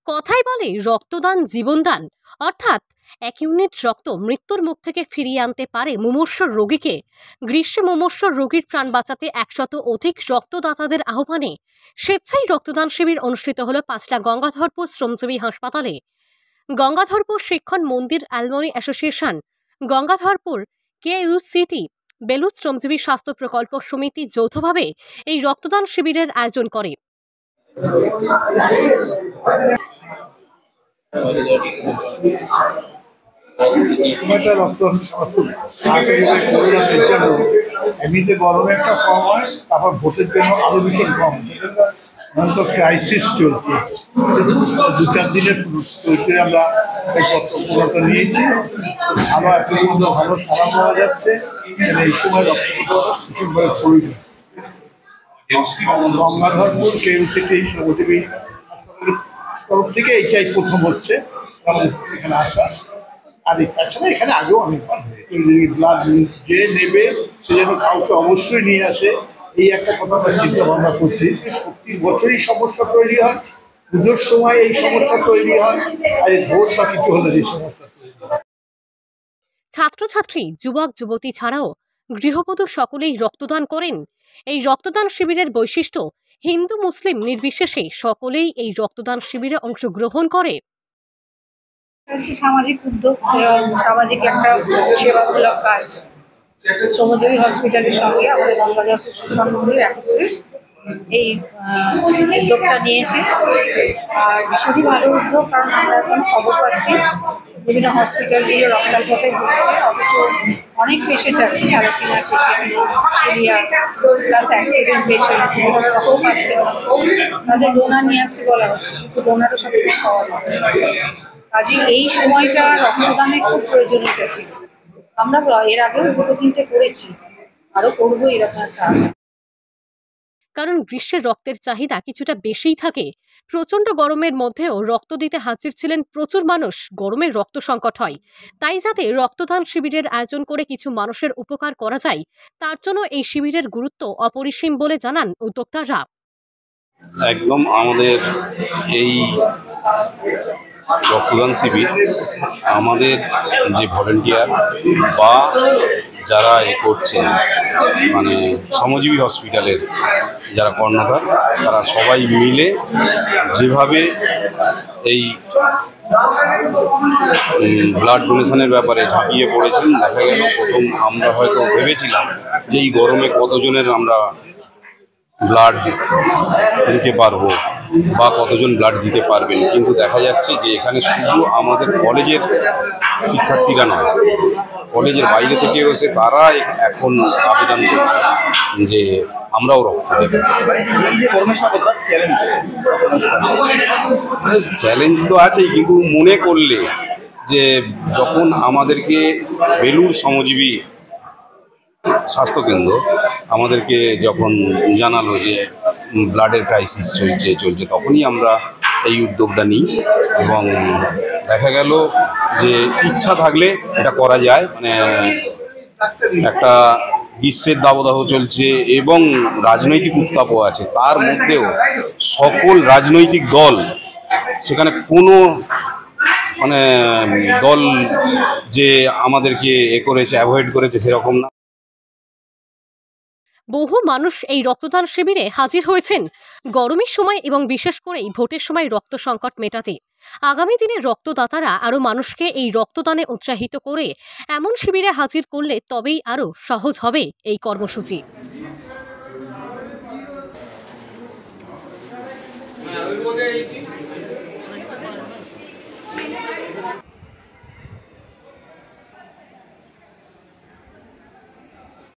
কথাই বলে রক্তদান জীবনদান, অর্থাৎ এক ইউনিট রক্ত মৃত্যুর মুখ থেকে ফিরিয়ে আনতে পারে মুমূর্ষু রোগীকে। গ্রীষ্মে মুমূর্ষু রোগীর প্রাণ বাঁচাতে 100 অধিক রক্তদাতাদের আহ্বানে স্বেচ্ছায় রক্তদান শিবির অনুষ্ঠিত হল পাঁচলা গঙ্গাধরপুর শ্রমজীবী হাসপাতালে। গঙ্গাধরপুর শিক্ষণ মন্দির alumni association, Gangadharpur KUCT, Belur শ্রমজীবী স্বাস্থ্য প্রকল্প সমিতি যৌথভাবে এই রক্তদান শিবিরের আয়োজন করে। এমনিতে গরমে একটা কম হয়, তারপর ভোটের জন্য আরো ভীষণ কম, তো ক্রাইসিস চলছে। 2-4 দিনের তৈরি আমরা পত্রটা নিয়েছি, আবার ভালো সারা পাওয়া যাচ্ছে। এই সময় রক্ত ভীষণভাবে প্রয়োজন। গঙ্গাধরপুর KUCT শ্রমজীবী হাসপাতালের তরফ থেকে এইটাই প্রথম হচ্ছে এখানে আসা। আর তাছাড়া এখানে আগেও অনেকবার ব্লাড যে নেবে সে যেন কাউকে অবশ্যই নিয়ে আসে, এই একটা কথা আমরা চিন্তা ভাবনা করছি। প্রতি বছরই সমস্যা তৈরি হয়, পুজোর সময় এই সমস্যা তৈরি হয়, আর এই ভোট বা কিছু হলে এই সমস্যা তৈরি হয়। ছাত্রছাত্রী, যুবক যুবতী ছাড়াও গৃহবধূ সকলেই রক্তদান করেন। এই রক্তদান শিবিরের বৈশিষ্ট্য, হিন্দু মুসলিম নির্বিশেষে সকলেই এই রক্তদান শিবিরে অংশগ্রহণ করে। সামাজিক উদ্যোগ এবং সামাজিক একটা সেবামূলক কাজ। শ্রমজীবী হসপিটালের সঙ্গে আমাদের গঙ্গাধরপুর শিক্ষণ মন্দির একত্রে এই উদ্যোগটা নিয়েছে। আর ভীষণই ভালো উদ্যোগ, কারণ আমরা এখন খবর পাচ্ছি বিভিন্ন হসপিটালগুলো রক্তাল্পতায় ভুগছে, অথচ অনেক পেশেন্ট আছে, thalassemia patient, plus accident patient, ওনারা রক্ত পাচ্ছে, তাদের ডোনার নিয়ে আসতে বলা হচ্ছে, কিন্তু ডোনারও সব কিছু পাওয়া যাচ্ছে। কাজে এই সময়টা রক্তদানের খুব প্রয়োজনীয়তা ছিল। আমরা এর আগেও 2-3টে করেছি, আরও করবো এরকম একটা। কারণ গ্রীষ্মের রক্তের চাহিদা কিছুটা বেশিই থাকে। প্রচন্ড গরমের মধ্যেও রক্ত দিতে হাজির ছিলেন প্রচুর মানুষ। গরমে রক্ত সংকট হয়, তাই যাতে রক্তদান শিবিরের আয়োজন করে কিছু মানুষের উপকার করা যায়, তার জন্য এই শিবিরের গুরুত্ব অপরিসীম বলে জানান উদ্যোক্তারা। একদম আমাদের এই রক্তদান শিবির আমাদের যে ভলেন্টিয়ার বা যারা করছেন, মানে শ্রমজীবী হসপিটালের যারা কর্ণধার, তারা সবাই মিলে যেভাবে এই ব্লাড ডোনেশনের ব্যাপারে ঝাঁপিয়ে পড়েছেন, দেখা গেল প্রথম আমরা হয়তো ভেবেছিলাম যে এই গরমে কতজনের আমরা ব্লাড দিতে পারবো বা কতজন ব্লাড দিতে পারবেন, কিন্তু দেখা যাচ্ছে যে এখানে শুধু আমাদের কলেজের শিক্ষার্থীরা নয়, কলেজের বাইরে থেকে এসে তারা এখন আবেদন করছে যে আমরাও রক্ত দেব। চ্যালেঞ্জ তো আছেই, কিন্তু মনে করলে যে যখন আমাদেরকে বেলুড় শ্রমজীবী স্বাস্থ্যকেন্দ্র আমাদেরকে যখন জানালো যে ব্লাডের ক্রাইসিস চলছে, তখনই আমরা এই উদ্যোগটা নিই এবং দেখা গেল যে ইচ্ছা থাকলে এটা করা যায়। মানে একটা গ্রীষ্মের দাবদাহ চলছে এবং রাজনৈতিক উত্তাপও আছে, তার মধ্যেও সকল রাজনৈতিক দল, সেখানে কোনো মানে দল যে আমাদেরকে করেছে, অ্যাভয়েড করেছে সেরকম না। বহু মানুষ এই রক্তদান শিবিরে হাজির হয়েছেন গরমের সময় এবং বিশেষ করে ভোটের সময় রক্ত সংকট মেটাতে। আগামী দিনে রক্তদাতারা আরও মানুষকে এই রক্তদানে উৎসাহিত করে এমন শিবিরে হাজির করলে তবেই আরও সহজ হবে এই কর্মসূচি।